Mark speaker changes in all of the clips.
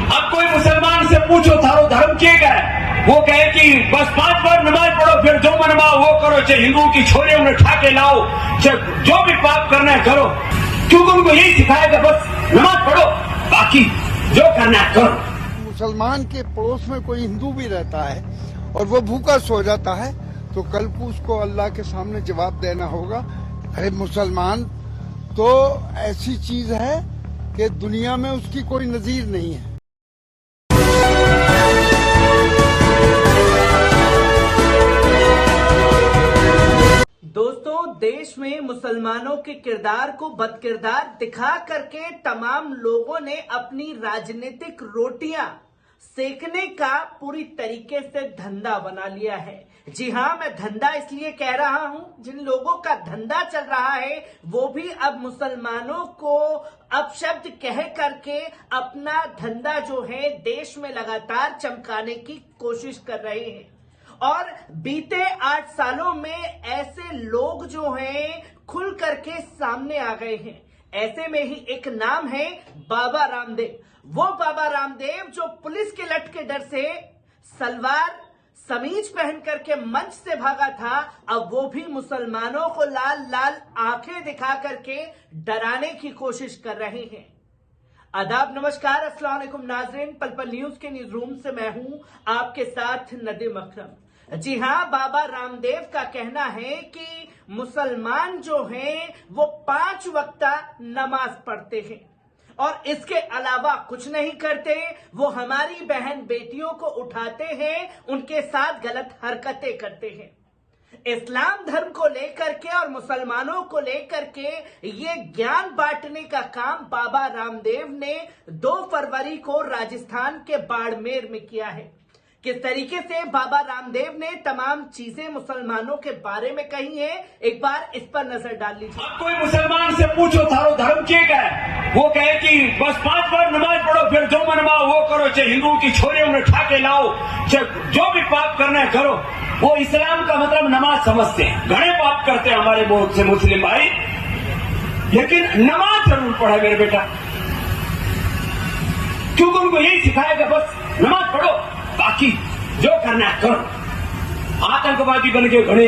Speaker 1: अब कोई मुसलमान से पूछो थारो धर्म के है, वो कहे कि बस 5 बार नमाज पढ़ो, फिर जो मनवा वो करो, चाहे हिंदुओं की छोरे उन्हें उठा के लाओ, चाहे जो भी पाप करना है करो, क्योंकि उनको यही सिखाएगा बस नमाज पढ़ो, बाकी जो करना है करो।
Speaker 2: मुसलमान के पड़ोस में कोई हिंदू भी रहता है और वो भूखा सो जाता है तो कल को उसको अल्लाह के सामने जवाब देना होगा। अरे मुसलमान तो ऐसी चीज है कि दुनिया में उसकी कोई नजीर नहीं है।
Speaker 3: दोस्तों, देश में मुसलमानों के किरदार को बदकिरदार दिखा करके तमाम लोगों ने अपनी राजनीतिक रोटियां सेकने का पूरी तरीके से धंधा बना लिया है। जी हां, मैं धंधा इसलिए कह रहा हूं, जिन लोगों का धंधा चल रहा है वो भी अब मुसलमानों को अपशब्द कह करके अपना धंधा जो है देश में लगातार चमकाने की कोशिश कर रहे हैं। और बीते 8 सालों में ऐसे लोग जो हैं खुल करके सामने आ गए हैं। ऐसे में ही एक नाम है बाबा रामदेव। वो बाबा रामदेव जो पुलिस के लट के डर से सलवार समीज पहन करके मंच से भागा था, अब वो भी मुसलमानों को लाल लाल आंखें दिखा करके डराने की कोशिश कर रहे हैं। आदाब, नमस्कार, अस्सलाम वालेकुम नाज़रीन। पल पल न्यूज के न्यूज रूम से मैं हूं आपके साथ नदीम अकरम। जी हां, बाबा रामदेव का कहना है कि मुसलमान जो हैं वो 5 वक्ता नमाज पढ़ते हैं और इसके अलावा कुछ नहीं करते। वो हमारी बहन बेटियों को उठाते हैं, उनके साथ गलत हरकतें करते हैं। इस्लाम धर्म को लेकर के और मुसलमानों को लेकर के ये ज्ञान बांटने का काम बाबा रामदेव ने 2 फरवरी को राजस्थान के बाड़मेर में किया है। किस तरीके से बाबा रामदेव ने तमाम चीजें मुसलमानों के बारे में कही है, एक बार इस पर नजर डाल लीजिए।
Speaker 1: अब कोई मुसलमान से पूछो थारो धर्म के है, वो कहे कि बस 5 बार नमाज पढ़ो, फिर जो मनवा वो करो, चाहे हिंदुओं की छोरे उन्हें उठा के लाओ, चाहे जो भी पाप करना है करो। वो इस्लाम का मतलब नमाज समझते हैं। घणे पाप करते हैं हमारे बहुत से मुस्लिम भाई, लेकिन नमाज जरूर पढ़े मेरे बेटा, क्योंकि उनको यही सिखाएगा बस नमाज पढ़ो, बाकी जो करना है करो। आतंकवादी बन गए घणे,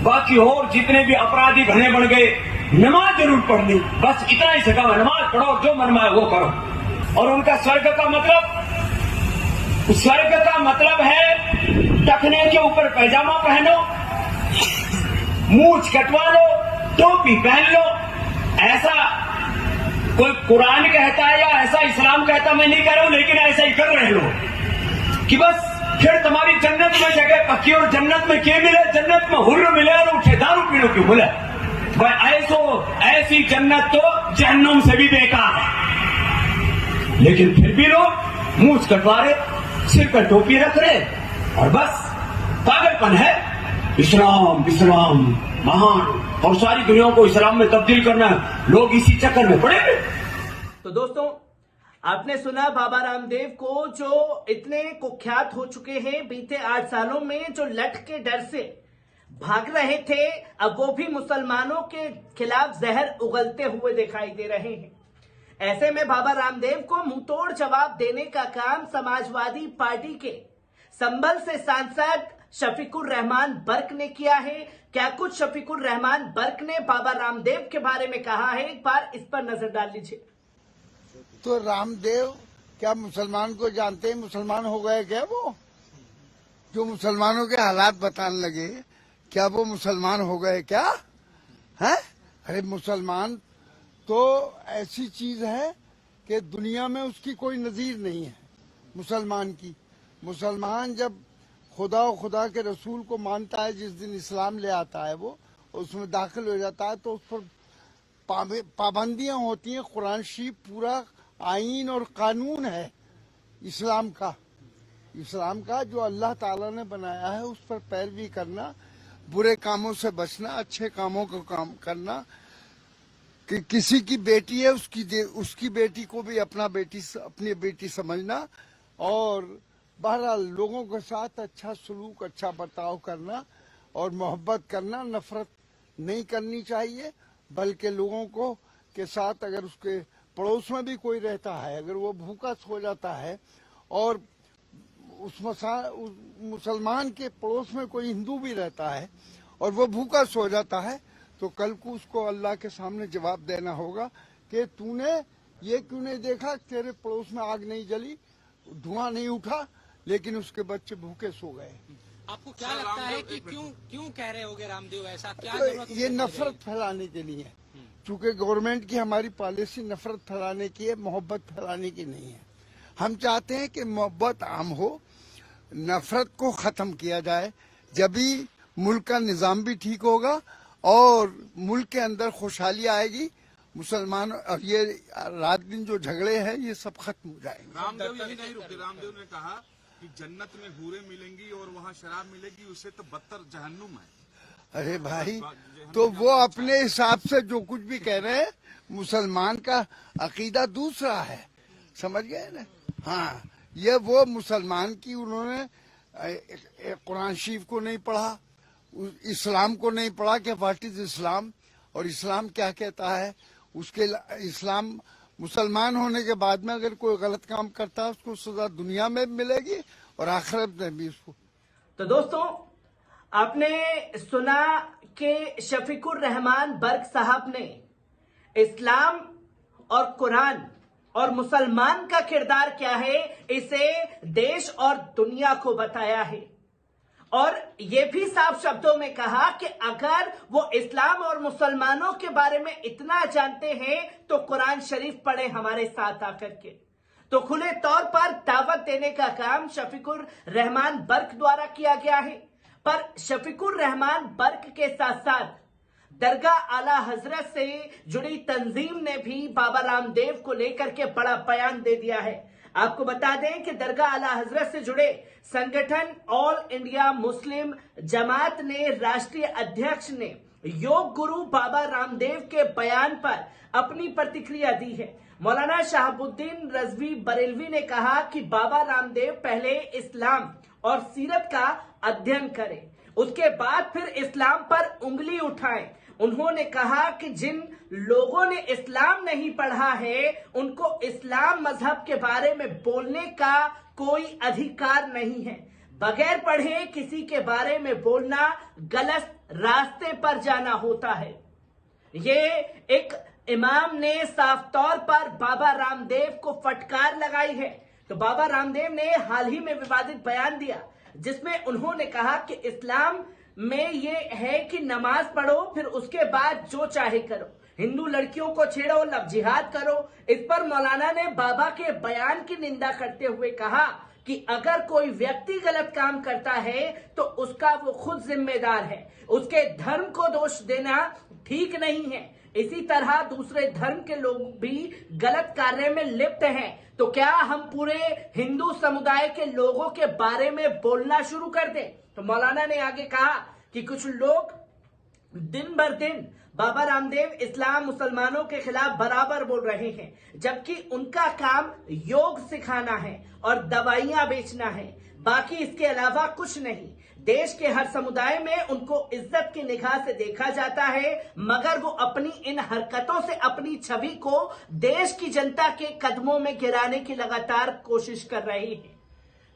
Speaker 1: बाकी और जितने भी अपराधी घणे बन गए, नमाज जरूर पढ़नी, बस इतना ही सिखाओ, नमाज पढ़ो, जो मन में वो करो। और उनका स्वर्ग का मतलब है टखने के ऊपर पैजामा पहनो, मूछ कटवा लो, टोपी पहन लो। ऐसा कोई कुरान कहता है या ऐसा इस्लाम कहता, मैं नहीं कह रहा हूं, लेकिन ऐसा ही कर रहे लोग कि बस फिर तुम्हारी जन्नत में जगह पक्की। और जन्नत में क्या मिले? जन्नत में हुर्र मिले और उठे दारू पीनो क्यों मिले? ऐसी जन्नत तो जहन्नुम से भी बेकार है। लेकिन फिर भी लोग मूछ कटवा रहे, सिर पर टोपी रख रहे और बस पागलपन है। इस्लाम महान, और सारी दुनिया को इस्लाम में तब्दील करना है, लोग इसी चक्कर में पड़े।
Speaker 3: तो दोस्तों, आपने सुना बाबा रामदेव को, जो इतने कुख्यात हो चुके हैं बीते 8 सालों में, जो लठ के डर से भाग रहे थे, अब वो भी मुसलमानों के खिलाफ जहर उगलते हुए दिखाई दे रहे हैं। ऐसे में बाबा रामदेव को मुंहतोड़ जवाब देने का काम समाजवादी पार्टी के संभल से सांसद शफीकुर रहमान बर्क ने किया है। क्या कुछ शफीकुर रहमान बर्क ने बाबा रामदेव के बारे में कहा है, एक बार इस पर नजर डाल लीजिए।
Speaker 2: तो रामदेव क्या मुसलमान को जानते हैं? मुसलमान हो गए क्या वो? जो मुसलमानों के हालात बताने लगे, क्या वो मुसलमान हो गए क्या? है? अरे मुसलमान तो ऐसी चीज है कि दुनिया में उसकी कोई नजीर नहीं है मुसलमान की। मुसलमान जब खुदा और खुदा के रसूल को मानता है, जिस दिन इस्लाम ले आता है वो उसमें दाखिल हो जाता है, तो उस पर पाबंदियां होती हैं। कुरान शरीफ पूरा आईन और कानून है इस्लाम का जो अल्लाह ताला ने बनाया है, उस पर पैरवी करना, बुरे कामों से बचना, अच्छे कामों को काम करना। कि किसी की बेटी है, उसकी बेटी को भी अपनी बेटी समझना, और बहरहाल लोगों के साथ अच्छा सलूक, अच्छा बर्ताव करना और मोहब्बत करना। नफरत नहीं करनी चाहिए, बल्कि लोगों को के साथ अगर उसके पड़ोस में भी कोई रहता है, अगर वो भूखा सो जाता है और उस मुसलमान के पड़ोस में कोई हिंदू भी रहता है और वो भूखा सो जाता है, तो कल को उसको अल्लाह के सामने जवाब देना होगा कि तूने ये क्यों नहीं देखा, तेरे पड़ोस में आग नहीं जली, धुआं नहीं उठा, लेकिन उसके बच्चे भूखे सो गए।
Speaker 4: आपको क्या लगता है कि क्यों कह रहे होगे रामदेव ऐसा, क्या
Speaker 2: तो
Speaker 4: जरूरत
Speaker 2: ये नफरत फैलाने के लिए, चूंकि गवर्नमेंट की हमारी पॉलिसी नफरत फैलाने की है, मोहब्बत फैलाने की नहीं है। हम चाहते हैं कि मोहब्बत आम हो, नफरत को खत्म किया जाए, जभी मुल्क का निजाम भी ठीक होगा और मुल्क के अंदर खुशहाली आएगी। मुसलमान और ये रात दिन जो झगड़े हैं ये सब खत्म हो जाएंगे।
Speaker 5: रामदेव यही नहीं रुके, रामदेव ने कहा कि जन्नत में हूरें मिलेंगी और वहाँ शराब मिलेगी, उससे तो बदतर जहन्नुम है।
Speaker 2: अरे भाई, तो वो अपने हिसाब से जो कुछ भी कह रहे हैं, मुसलमान का अकीदा दूसरा है, समझ गए ना। हाँ, ये वो मुसलमान की उन्होंने कुरान शरीफ को नहीं पढ़ा, इस्लाम को नहीं पढ़ा कि व्हाट इज इस्लाम और इस्लाम क्या कहता है। उसके इस्लाम मुसलमान होने के बाद में अगर कोई गलत काम करता है उसको सजा दुनिया में भी मिलेगी और आखिरत में भी उसको।
Speaker 3: तो दोस्तों, आपने सुना कि शफीकुर रहमान बर्क साहब ने इस्लाम और कुरान और मुसलमान का किरदार क्या है इसे देश और दुनिया को बताया है, और यह भी साफ शब्दों में कहा कि अगर वो इस्लाम और मुसलमानों के बारे में इतना जानते हैं तो कुरान शरीफ पढ़े हमारे साथ आकर के। तो खुले तौर पर दावत देने का काम शफीकुर रहमान बर्क द्वारा किया गया है, पर शफीकुर रहमान बर्क के साथ साथ दरगाह आला हजरत से जुड़ी तंजीम ने भी बाबा रामदेव को लेकर के बड़ा बयान दे दिया है। आपको बता दें कि दरगाह आला हजरत से जुड़े संगठन ऑल इंडिया मुस्लिम जमात ने राष्ट्रीय अध्यक्ष ने योग गुरु बाबा रामदेव के बयान पर अपनी प्रतिक्रिया दी है। मौलाना शहाबुद्दीन रजवी बरेलवी ने कहा कि बाबा रामदेव पहले इस्लाम और सीरत का अध्ययन करें, उसके बाद फिर इस्लाम पर उंगली उठाएं। उन्होंने कहा कि जिन लोगों ने इस्लाम नहीं पढ़ा है उनको इस्लाम मजहब के बारे में बोलने का कोई अधिकार नहीं है। बगैर पढ़े किसी के बारे में बोलना गलत रास्ते पर जाना होता है। ये एक इमाम ने साफ तौर पर बाबा रामदेव को फटकार लगाई है। तो बाबा रामदेव ने हाल ही में विवादित बयान दिया जिसमें उन्होंने कहा कि इस्लाम में ये है कि नमाज पढ़ो फिर उसके बाद जो चाहे करो, हिंदू लड़कियों को छेड़ो, लव जिहाद करो। इस पर मौलाना ने बाबा के बयान की निंदा करते हुए कहा कि अगर कोई व्यक्ति गलत काम करता है तो उसका वो खुद जिम्मेदार है, उसके धर्म को दोष देना ठीक नहीं है। इसी तरह दूसरे धर्म के लोग भी गलत कार्य में लिप्त हैं, तो क्या हम पूरे हिंदू समुदाय के लोगों के बारे में बोलना शुरू कर दें? तो मौलाना ने आगे कहा कि कुछ लोग दिन बर दिन बाबा रामदेव इस्लाम मुसलमानों के खिलाफ बराबर बोल रहे हैं, जबकि उनका काम योग सिखाना है और दवाइयां बेचना है, बाकी इसके अलावा कुछ नहीं। देश के हर समुदाय में उनको इज्जत की निगाह से देखा जाता है, मगर वो अपनी इन हरकतों से अपनी छवि को देश की जनता के कदमों में गिराने की लगातार कोशिश कर रहे हैं।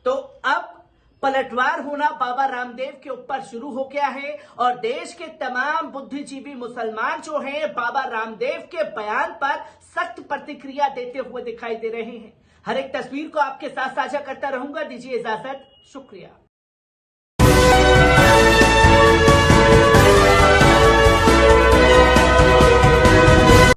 Speaker 3: तो अब पलटवार होना बाबा रामदेव के ऊपर शुरू हो गया है और देश के तमाम बुद्धिजीवी मुसलमान जो हैं बाबा रामदेव के बयान पर सख्त प्रतिक्रिया देते हुए दिखाई दे रहे हैं। हर एक तस्वीर को आपके साथ साझा करता रहूंगा। दीजिए इजाजत, शुक्रिया।